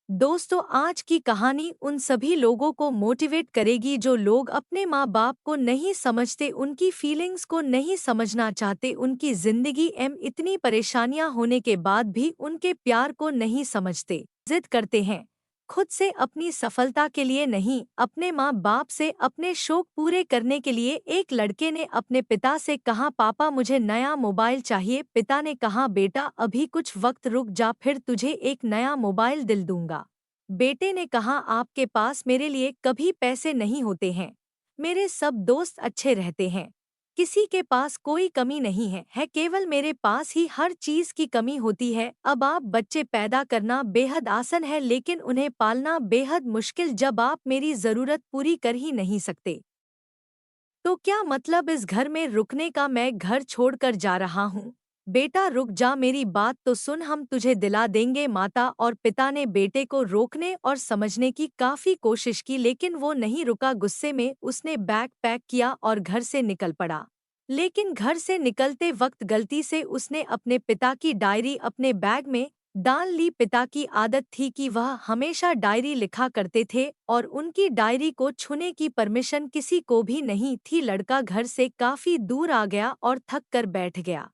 दोस्तों, आज की कहानी उन सभी लोगों को मोटिवेट करेगी जो लोग अपने माँ बाप को नहीं समझते, उनकी फीलिंग्स को नहीं समझना चाहते, उनकी जिंदगी में इतनी परेशानियां होने के बाद भी उनके प्यार को नहीं समझते, जिद करते हैं खुद से अपनी सफलता के लिए नहीं, अपने माँ बाप से अपने शौक पूरे करने के लिए। एक लड़के ने अपने पिता से कहा, पापा मुझे नया मोबाइल चाहिए। पिता ने कहा, बेटा अभी कुछ वक्त रुक जा, फिर तुझे एक नया मोबाइल दिल दूंगा। बेटे ने कहा, आपके पास मेरे लिए कभी पैसे नहीं होते हैं, मेरे सब दोस्त अच्छे रहते हैं, किसी के पास कोई कमी नहीं है केवल मेरे पास ही हर चीज की कमी होती है। अब आप बच्चे पैदा करना बेहद आसान है, लेकिन उन्हें पालना बेहद मुश्किल जब आप मेरी जरूरत पूरी कर ही नहीं सकते। तो क्या मतलब इस घर में रुकने का? मैं घर छोड़कर जा रहा हूँ। बेटा रुक जा, मेरी बात तो सुन, हम तुझे दिला देंगे। माता और पिता ने बेटे को रोकने और समझने की काफी कोशिश की, लेकिन वो नहीं रुका। गुस्से में उसने बैग पैक किया और घर से निकल पड़ा। लेकिन घर से निकलते वक्त गलती से उसने अपने पिता की डायरी अपने बैग में डाल ली। पिता की आदत थी कि वह हमेशा डायरी लिखा करते थे और उनकी डायरी को छूने की परमिशन किसी को भी नहीं थी। लड़का घर से काफी दूर आ गया और थक कर बैठ गया।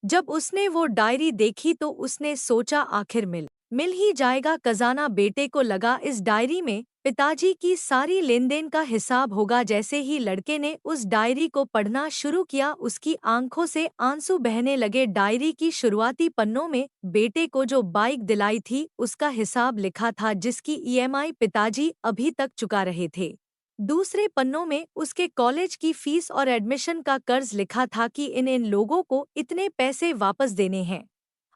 जब उसने वो डायरी देखी तो उसने सोचा, आखिर मिल ही जाएगा खजाना। बेटे को लगा इस डायरी में पिताजी की सारी लेनदेन का हिसाब होगा। जैसे ही लड़के ने उस डायरी को पढ़ना शुरू किया, उसकी आंखों से आंसू बहने लगे। डायरी की शुरुआती पन्नों में बेटे को जो बाइक दिलाई थी उसका हिसाब लिखा था, जिसकी ईएमआई पिताजी अभी तक चुका रहे थे। दूसरे पन्नों में उसके कॉलेज की फीस और एडमिशन का कर्ज लिखा था कि इन इन लोगों को इतने पैसे वापस देने हैं।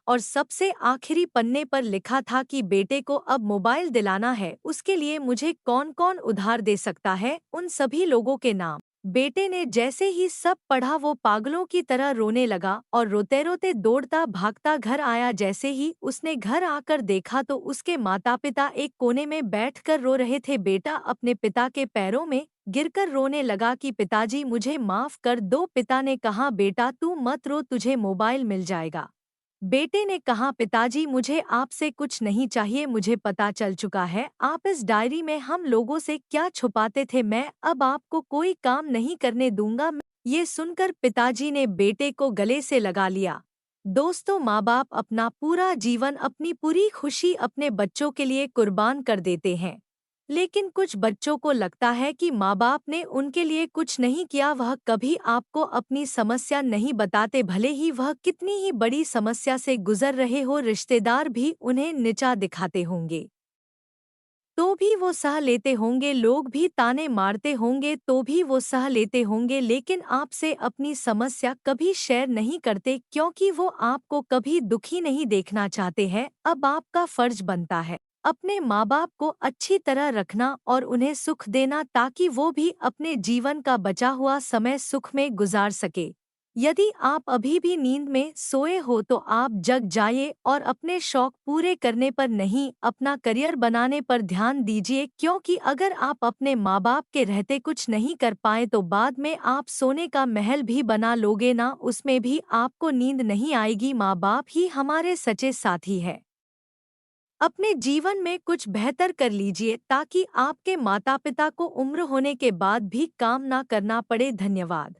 और सबसे आखिरी पन्ने पर लिखा था कि बेटे को अब मोबाइल दिलाना है, उसके लिए मुझे कौन कौन उधार दे सकता है, उन सभी लोगों के नाम। बेटे ने जैसे ही सब पढ़ा वो पागलों की तरह रोने लगा और रोते रोते दौड़ता भागता घर आया। जैसे ही उसने घर आकर देखा तो उसके माता पिता एक कोने में बैठकर रो रहे थे। बेटा अपने पिता के पैरों में गिरकर रोने लगा कि पिताजी मुझे माफ कर दो। पिता ने कहा, बेटा तू मत रो, तुझे मोबाइल मिल जाएगा। बेटे ने कहा, पिताजी मुझे आपसे कुछ नहीं चाहिए, मुझे पता चल चुका है आप इस डायरी में हम लोगों से क्या छुपाते थे। मैं अब आपको कोई काम नहीं करने दूंगा। ये सुनकर पिताजी ने बेटे को गले से लगा लिया। दोस्तों, माँ बाप अपना पूरा जीवन, अपनी पूरी खुशी अपने बच्चों के लिए कुर्बान कर देते हैं, लेकिन कुछ बच्चों को लगता है कि माँ बाप ने उनके लिए कुछ नहीं किया। वह कभी आपको अपनी समस्या नहीं बताते, भले ही वह कितनी ही बड़ी समस्या से गुजर रहे हो। रिश्तेदार भी उन्हें नीचा दिखाते होंगे तो भी वो सह लेते होंगे, लोग भी ताने मारते होंगे तो भी वो सह लेते होंगे, लेकिन आपसे अपनी समस्या कभी शेयर नहीं करते, क्योंकि वो आपको कभी दुखी नहीं देखना चाहते हैं। अब आपका फर्ज बनता है अपने माँ बाप को अच्छी तरह रखना और उन्हें सुख देना, ताकि वो भी अपने जीवन का बचा हुआ समय सुख में गुजार सके। यदि आप अभी भी नींद में सोए हो तो आप जग जाइए और अपने शौक पूरे करने पर नहीं, अपना करियर बनाने पर ध्यान दीजिए, क्योंकि अगर आप अपने माँ बाप के रहते कुछ नहीं कर पाए तो बाद में आप सोने का महल भी बना लोगे ना, उसमें भी आपको नींद नहीं आएगी। माँ बाप ही हमारे सच्चे साथी है। अपने जीवन में कुछ बेहतर कर लीजिए ताकि आपके माता पिता को उम्र होने के बाद भी काम ना करना पड़े। धन्यवाद।